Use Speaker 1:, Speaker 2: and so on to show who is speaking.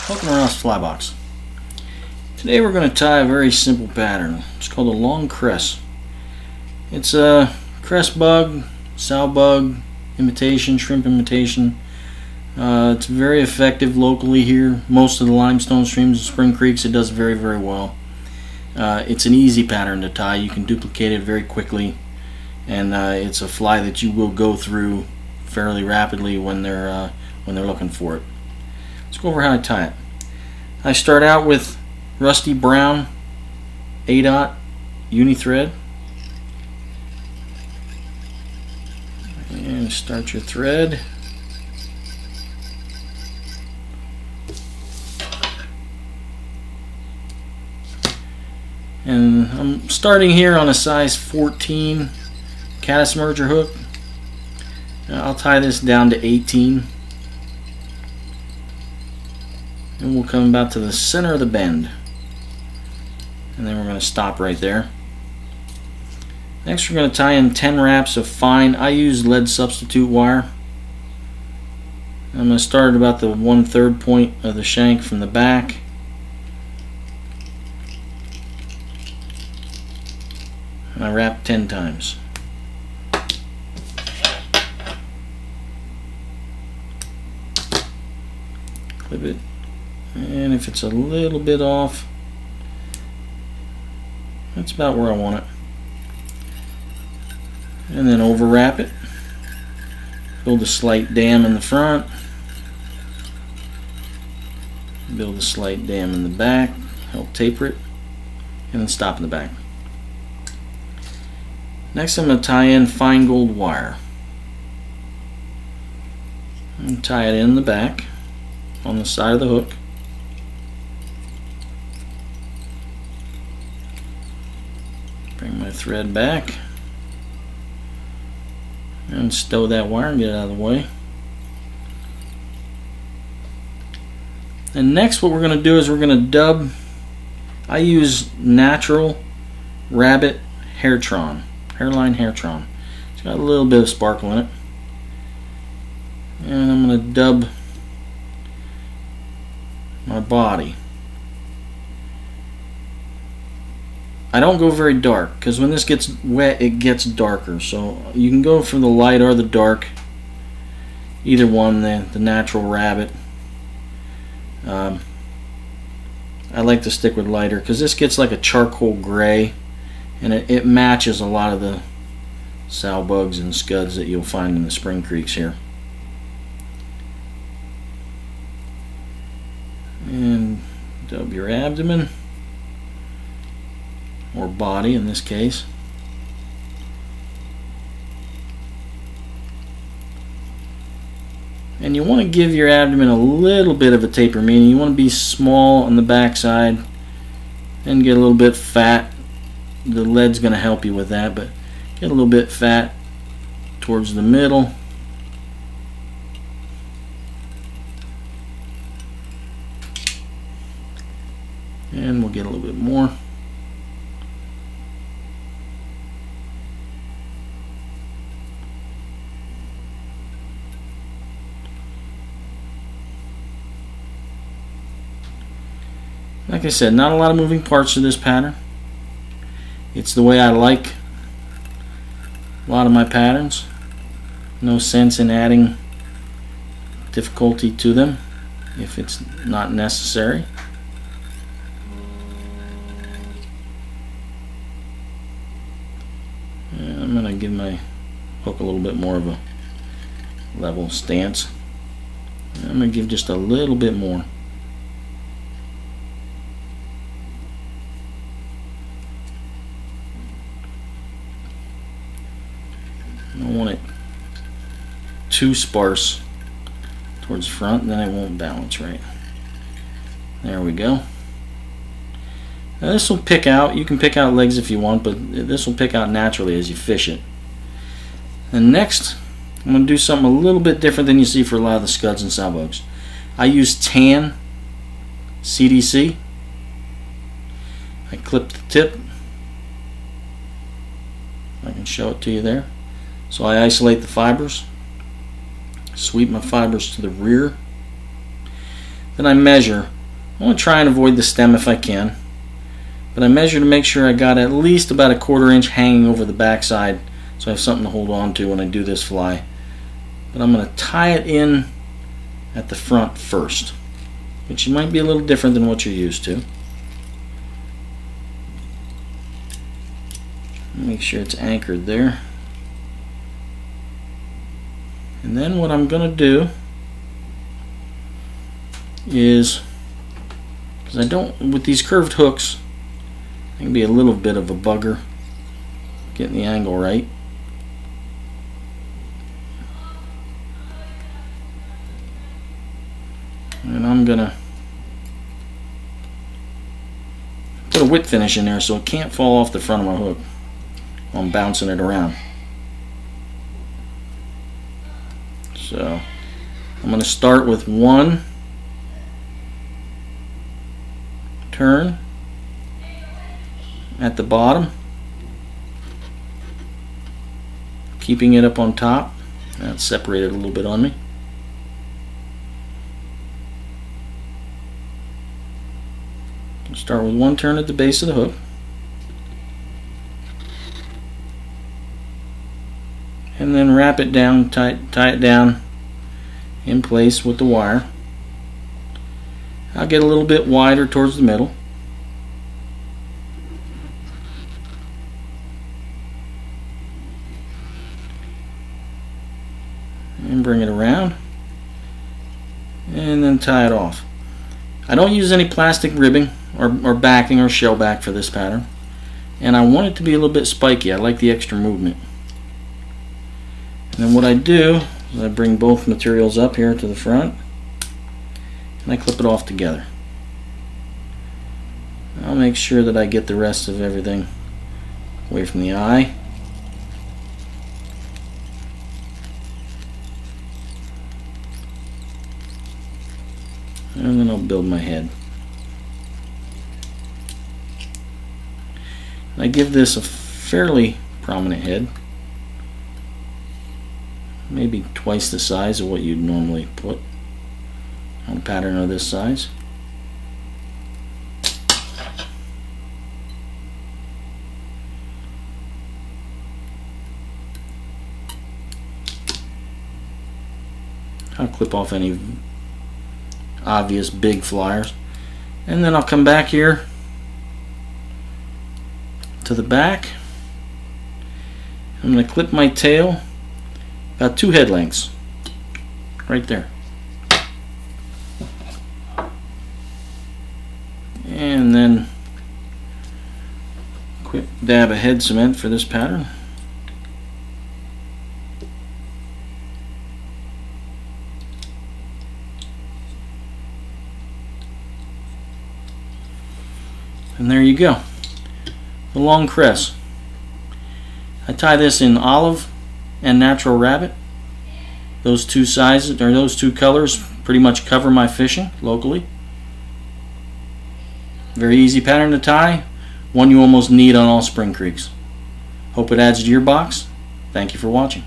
Speaker 1: Welcome to Ross Fly Box. Today we're going to tie a very simple pattern. It's called a long cress. It's a cress bug, sow bug imitation, shrimp imitation. It's very effective locally here. Most of the limestone streams and spring creeks it does very well. It's an easy pattern to tie. You can duplicate it very quickly, and it's a fly that you will go through fairly rapidly when they're looking for it. Let's go over how I tie it. I start out with rusty brown A-dot uni thread, and start your thread. And I'm starting here on a size 14 caddis merger hook. I'll tie this down to 18. And we'll come about to the center of the bend. And then we're going to stop right there. Next we're going to tie in 10 wraps of fine, I use lead substitute wire. I'm going to start at about the 1/3 point of the shank from the back. And I wrap 10 times. Clip it. And if it's a little bit off, that's about where I want it. And then overwrap it. Build a slight dam in the front. Build a slight dam in the back. Help taper it. And then stop in the back. Next I'm going to tie in fine gold wire. And tie it in the back on the side of the hook. Bring my thread back and stow that wire and get it out of the way. And next what we're going to do is we're going to dub. I use natural rabbit hairline hairtron. It's got a little bit of sparkle in it. And I'm going to dub my body. I don't go very dark because when this gets wet it gets darker, so you can go for the light or the dark, either one. The natural rabbit, I like to stick with lighter because this gets like a charcoal gray, and it matches a lot of the sow bugs and scuds that you'll find in the spring creeks here. And dub your abdomen, or body in this case. And you want to give your abdomen a little bit of a taper, meaning you want to be small on the backside and get a little bit fat. The lead's going to help you with that, but get a little bit fat towards the middle. And we'll get a little bit more. Like I said, not a lot of moving parts to this pattern. It's the way I like a lot of my patterns. No sense in adding difficulty to them if it's not necessary. And I'm going to give my hook a little bit more of a level stance. And I'm going to give just a little bit more. I don't want it too sparse towards the front, then it won't balance right. There we go. Now this will pick out. You can pick out legs if you want, but this will pick out naturally as you fish it. And next, I'm going to do something a little bit different than you see for a lot of the scuds and sow bugs. I use tan CDC. I clip the tip. I can show it to you there. So I isolate the fibers, sweep my fibers to the rear, then I measure I want to try and avoid the stem if I can, but I measure to make sure I got at least about a 1/4 inch hanging over the backside, so I have something to hold on to when I do this fly. But I'm going to tie it in at the front first, which might be a little different than what you're used to. Make sure it's anchored there. And then what I'm going to do is, because I don't, with these curved hooks, it can be a little bit of a bugger getting the angle right. And I'm going to put a whip finish in there so it can't fall off the front of my hook while I'm bouncing it around. So I'm going to start with one turn at the bottom, keeping it up on top. That's separated a little bit on me. Start with one turn at the base of the hook, and then wrap it down, tie it down in place with the wire. I'll get a little bit wider towards the middle. And bring it around, and then tie it off. I don't use any plastic ribbing or backing or shell back for this pattern, and I want it to be a little bit spiky. I like the extra movement. And then what I do is I bring both materials up here to the front and I clip it off together. I'll make sure that I get the rest of everything away from the eye. And then I'll build my head. I give this a fairly prominent head, maybe twice the size of what you'd normally put on a pattern of this size. I'll clip off any obvious big flyers, and then I'll come back here to the back. I'm going to clip my tail about 2 head lengths right there, and then quick dab of head cement for this pattern. And there you go, the long cress. I tie this in olive and natural rabbit. Those two sizes, or those two colors, pretty much cover my fishing locally. Very easy pattern to tie, one you almost need on all spring creeks. Hope it adds to your box. Thank you for watching.